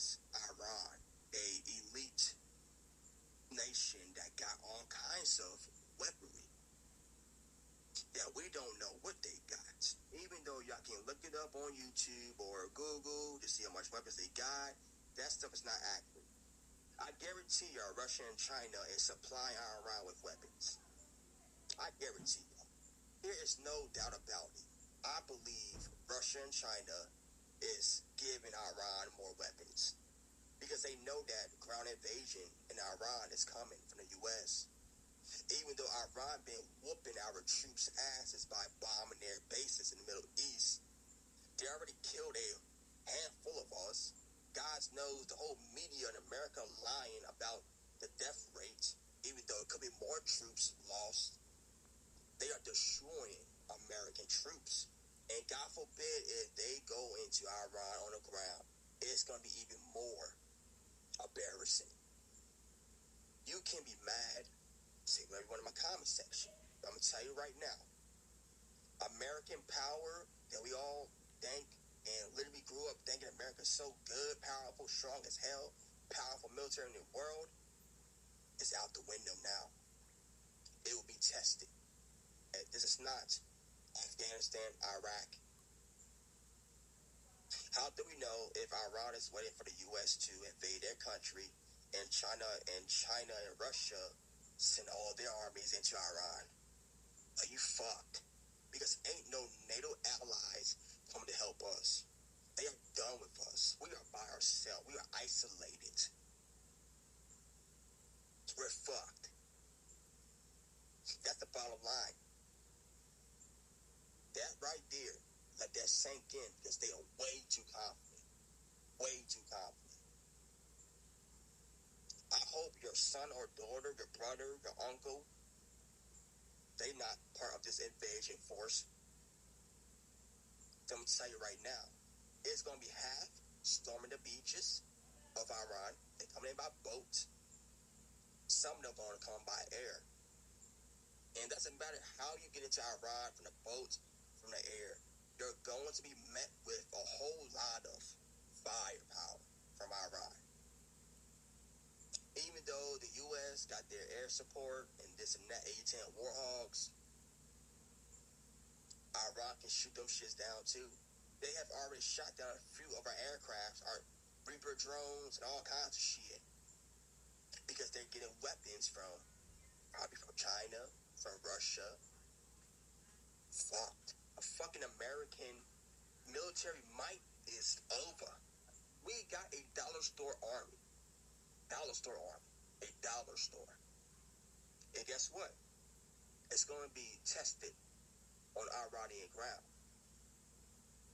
is Iran, a elite nation that got all kinds of weaponry that we don't know what they got. Even though y'all can look it up on YouTube or Google to see how much weapons they got, that stuff is not accurate. I guarantee you Russia and China is supplying Iran with weapons. I guarantee you. There is no doubt about it. I believe Russia and China is giving Iran more weapons because they know that ground invasion in Iran is coming from the U.S. Even though Iran been whooping our troops' asses by bombing their bases in the Middle East, they already killed a handful of us. God knows the whole media in America lying about the death rate, even though it could be more troops lost. They are destroying American troops. And God forbid if they go into Iran on the ground, it's going to be even more embarrassing. You can be mad. Say everyone in my comment section. I'm going to tell you right now. American power that we all think and literally grew up thinking America's so good, powerful, strong as hell, powerful military in the world, is out the window now. It will be tested. This is not Afghanistan, Iraq. How do we know if Iran is waiting for the U.S. to invade their country and China and Russia send all their armies into Iran? Are you fucked? Because ain't no NATO allies coming to help us. They are done with us. We are by ourselves. We are isolated. We're fucked. That's the bottom line. That right there, let that sink in because they are way too confident. Way too confident. I hope your son or daughter, your brother, your uncle, they not part of this invasion force. I'm going to tell you right now, it's going to be half storming the beaches of Iran. They're coming in by boat. Some of them are going to come by air. And it doesn't matter how you get into Iran from the boat, from the air. You're going to be met with a whole lot of firepower from Iran. Even though the U.S. got their air support and this and that, A-10 Warhogs, Iran can shoot them shits down too. They have already shot down a few of our aircrafts, our Reaper drones, and all kinds of shit. Because they're getting weapons probably from China, from Russia. Fucked. A fucking American military might is over. We got a dollar store army. Dollar store army. A dollar store. And guess what? It's going to be tested on Iranian ground.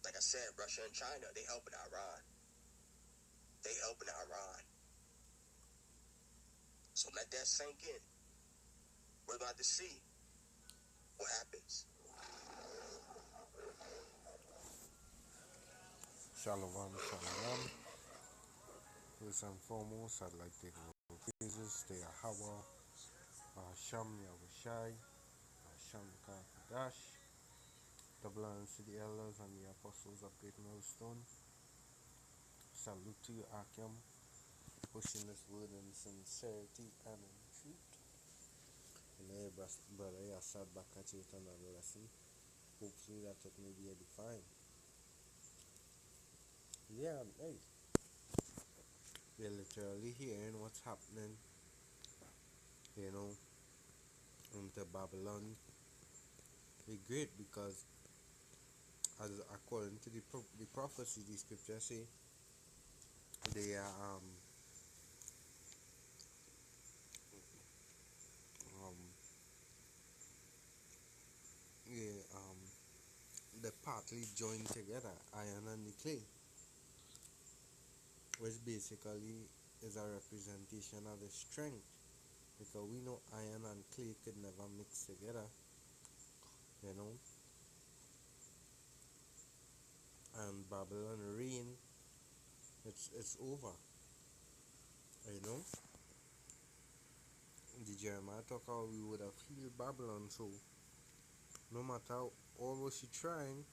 Like I said, Russia and China, they helping Iran. They helping Iran. So let that sink in. We're about to see what happens. Shalom, shalom. First and foremost, I'd like to give all praises to Yahweh, Sham Yahushai, Sham Kakadash, double honors to the elders and the apostles of Great Millstone. Salute to you, Akim, pushing this word in sincerity and in truth. And hey, brother, I sat back at you with another lesson. Hopefully that it may be edifying. Yeah, hey, we're literally hearing what's happening, you know, into Babylon. Be great because, as according to the prophecy, the scripture say they are um yeah they partly joined together, iron and the clay, which basically is a representation of the strength, because we know iron and clay could never mix together, you know. And Babylon reign, it's over, you know. The Jeremiah talk how we would have healed Babylon, so no matter all what she trying,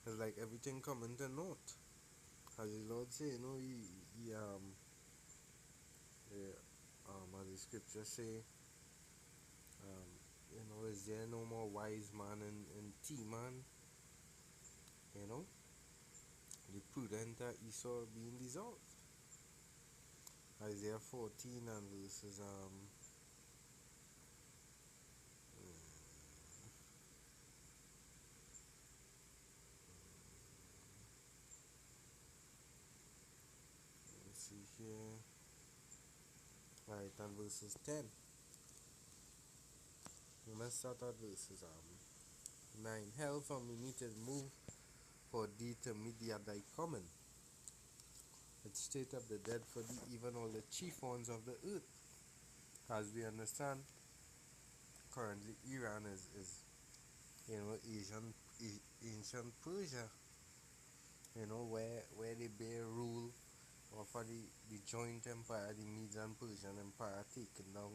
it's like everything coming to naught. as the Lord say, yeah, as the scripture say, um, is there no more wise man in T-man? You know, the prudent Esau being dissolved. Isaiah 14 and verses let's see here. Right, and verses 10. Let's start at verses 9. Hell from beneath is moved for thee to meet thee at thy coming. It state of the dead for thee, even all the chief ones of the earth. As we understand, currently Iran is ancient Persia, where they bear rule over the joint empire, the Medes and Persian empire, taking down,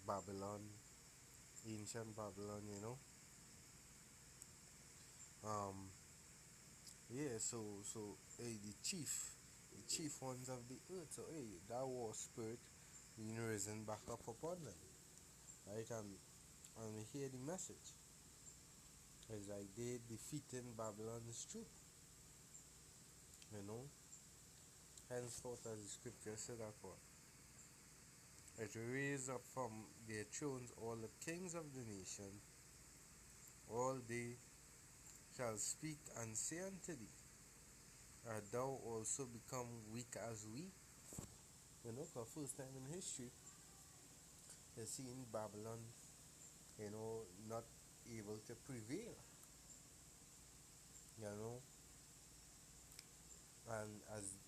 Babylon, ancient Babylon, Um, yeah, hey, the chief ones of the earth, so hey, that war spirit being risen back up upon them, right? And we hear the message. It's like they defeating Babylon's troop, you know. Henceforth, as the scripture said that what? It raised up from their thrones all the kings of the nation, all they shall speak and say unto thee, art thou also become weak as we? For first time in history, they're seeing Babylon, not able to prevail, you know. And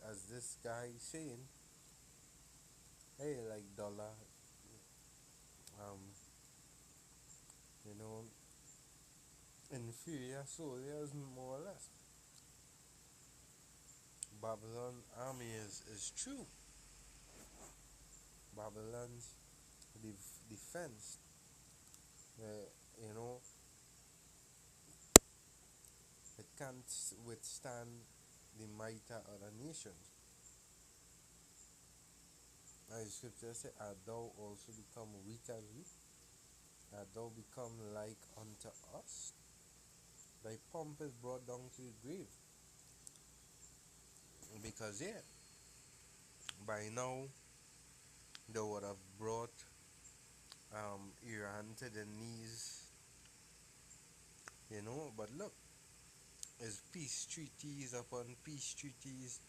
as this guy saying, hey, like dollar, um, you know, inferior soldiers more or less. Babylon army is true. Babylon's defense, you know, it can't withstand the might of other nations. As the scripture says, art thou also become weak as we? Art thou become like unto us? Thy pomp is brought down to the grave. Because yeah, by now they would have brought Iran to the knees, but look, it's peace treaties upon peace treaties,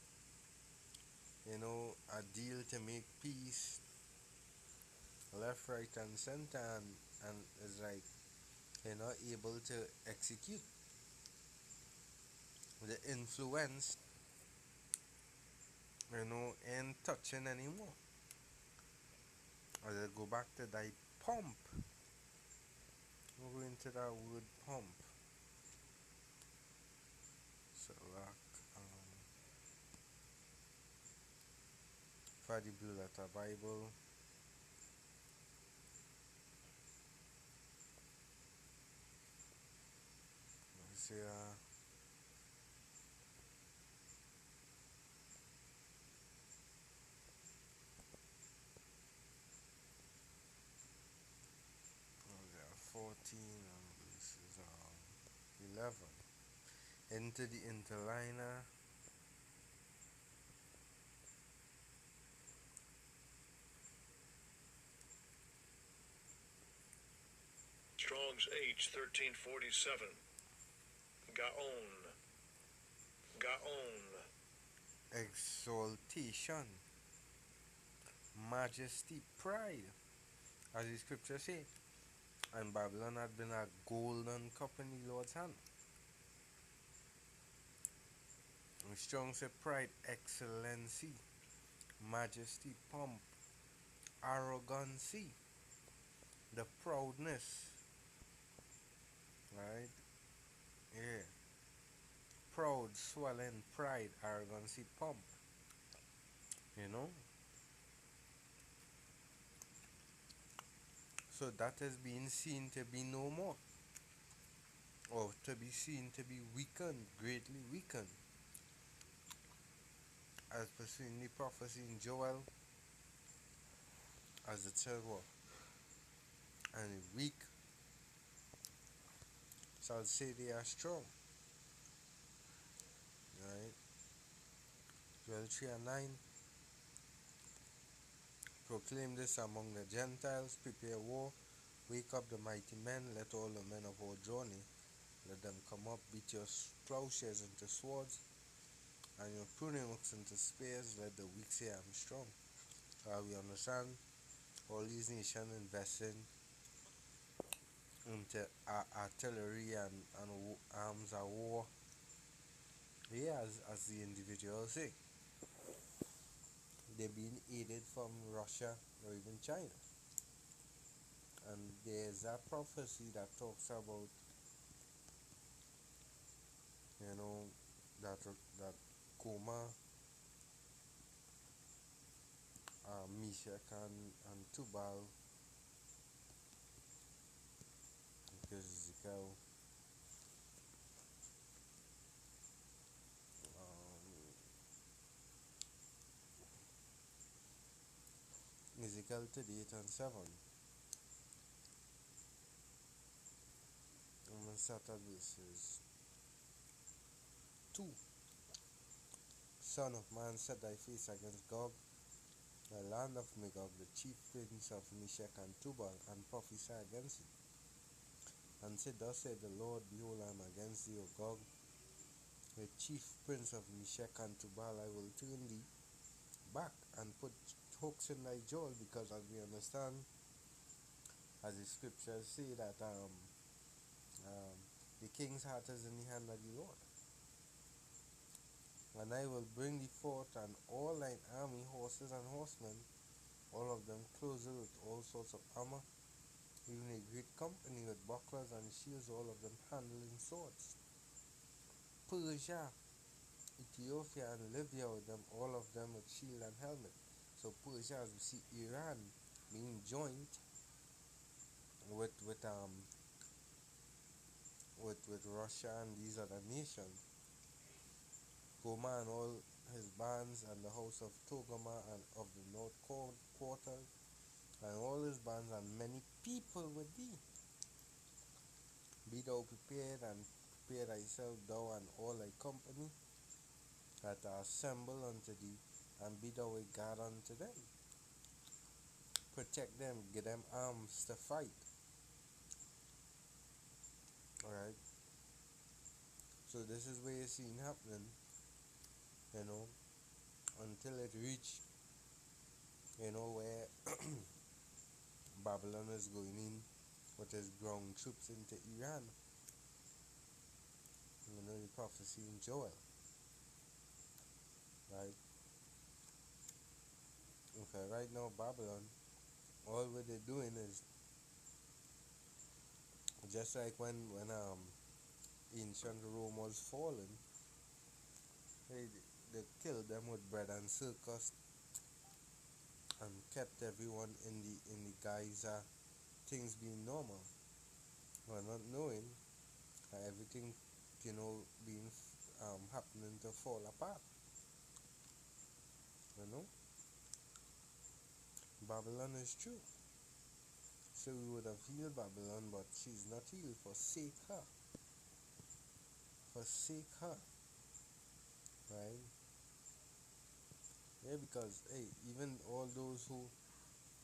a deal to make peace, left, right, and center, and it's like they're not able to execute the influence, ain't touching anymore. As I go back to thy pomp, we'll go into that word pomp. So like, for the Blue Letter Bible, let's see, there are 14 and this is 11. Into the interliner, Strong's H 1347. Gaon. Gaon. exaltation, majesty, pride, as the scripture say. And Babylon had been a golden cup in the Lord's hand. And strong say pride, excellency, majesty, pomp, arrogancy, the proudness, right? Yeah. Proud, swelling, pride, arrogancy, pomp. You know? So that is being seen to be no more. Or to be seen to be weakened, greatly weakened. as pursuing the prophecy in Joel as the third war. And the weak shall say they are strong. Right? Joel 3 and 9. Proclaim this among the Gentiles, prepare war, wake up the mighty men, let all the men of war draw near. Let them come up, beat your plowshares into swords, and your pruning hooks into spears. Let the weak say, I'm strong. We understand all these nations investing into artillery and arms of war. Yeah, as the individuals say, they're being aided from Russia or even China. And there's a prophecy that talks about, you know, that Coma, Meshach and Tubal, because Ezekiel, Ezekiel 38 and 7. I'm going to start at verses 2. Son of man, set thy face against Gog, the land of Magog, the chief prince of Meshach and Tubal, and prophesy against it. And said, thus said the Lord, behold, I am against thee, O Gog, the chief prince of Meshach and Tubal. I will turn thee back and put hooks in thy jaw, because as we understand, as the scriptures say, that the king's heart is in the hand of the Lord. And I will bring thee forth, and all thine army, horses and horsemen, all of them clothed with all sorts of armor, even a great company with bucklers and shields, all of them handling swords. Persia, Ethiopia, and Libya with them, all of them with shield and helmet. So Persia, as we see Iran being joined with Russia and these other nations. Goma and all his bands, and the house of Togama and of the north quarter, and all his bands, and many people with thee. Be thou prepared, and prepare thyself, thou and all thy company that are assembled unto thee, and be thou a guard unto them. Protect them, give them arms to fight. Alright? So this is where you're seeing happening, until it reach, where Babylon is going in with his ground troops into Iran. The prophecy in Joel. Right? Okay, right now Babylon, all what they're doing is just like when ancient Rome was falling, they killed them with bread and circus and kept everyone in the guise of things being normal, or not knowing everything being happening to fall apart. Babylon is true. So we would have healed Babylon, but she's not healed. Forsake her. Forsake her. Right? Yeah, because even all those who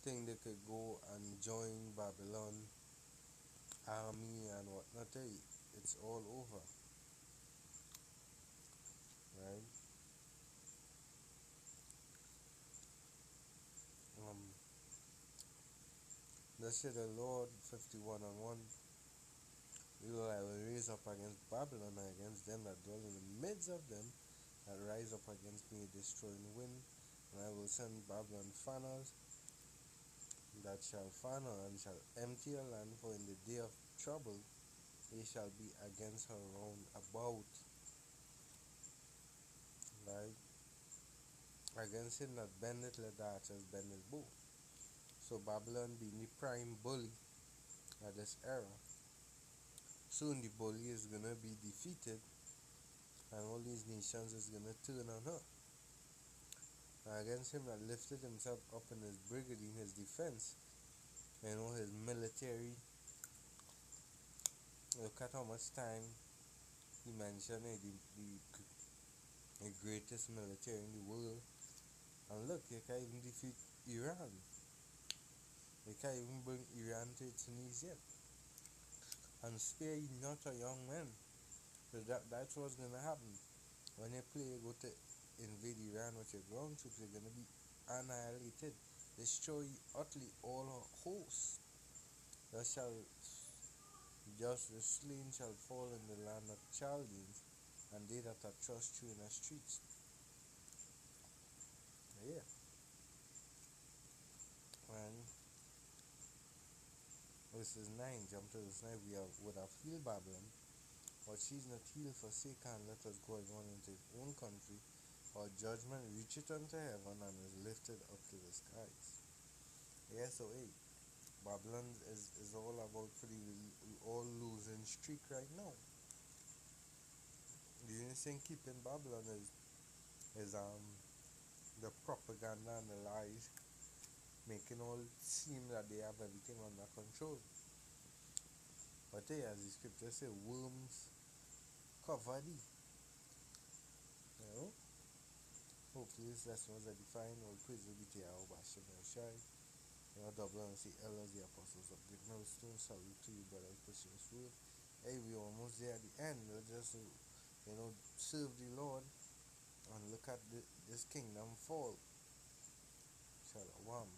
think they could go and join Babylon army and whatnot, it's all over. Right? Thus said the Lord, 51 and 1. Behold, I will raise up against Babylon and against them that dwell in the midst of them, that rise up against me a destroying wind. And I will send Babylon fanners that shall fan her, and shall empty her land, for in the day of trouble they shall be against her round about. Right? Against him that bendeth, let the archers bend his bow. So Babylon being the prime bully at this era, soon the bully is gonna be defeated, and all these nations is gonna turn on her. against him that lifted himself up in his brigade in his defense. His military. Look at how much time he mentioned the greatest military in the world. And look, you can't even defeat Iran. You can't even bring Iran to its knees yet. And spare ye not a young man. So that's what's gonna happen. When you go to invade Iran with your ground troops, you're gonna be annihilated. Destroy utterly all her hosts. Thus shall just the slain shall fall in the land of Chaldeans, and they that are thrust through in the streets. Yeah. And verses 9, jump to verse 9, would have healed Babylon, but she's not healed, forsaken, let us go on into his own country. Our judgment reacheth unto heaven and is lifted up to the skies. Yeah, so Babylon is all about all losing streak right now. The only thing keeping Babylon is the propaganda and the lies, making all seem that they have everything under control. But as the scripture say, worms cover thee. You know? Hopefully this lesson was edifying. All praise be to Yahweh Hashem Shai. Double and say elders, the apostles of Great Millstone. Salute to you, brothers, pushing through. We're almost there at the end. Let's just serve the Lord and look at this kingdom fall. Shalom.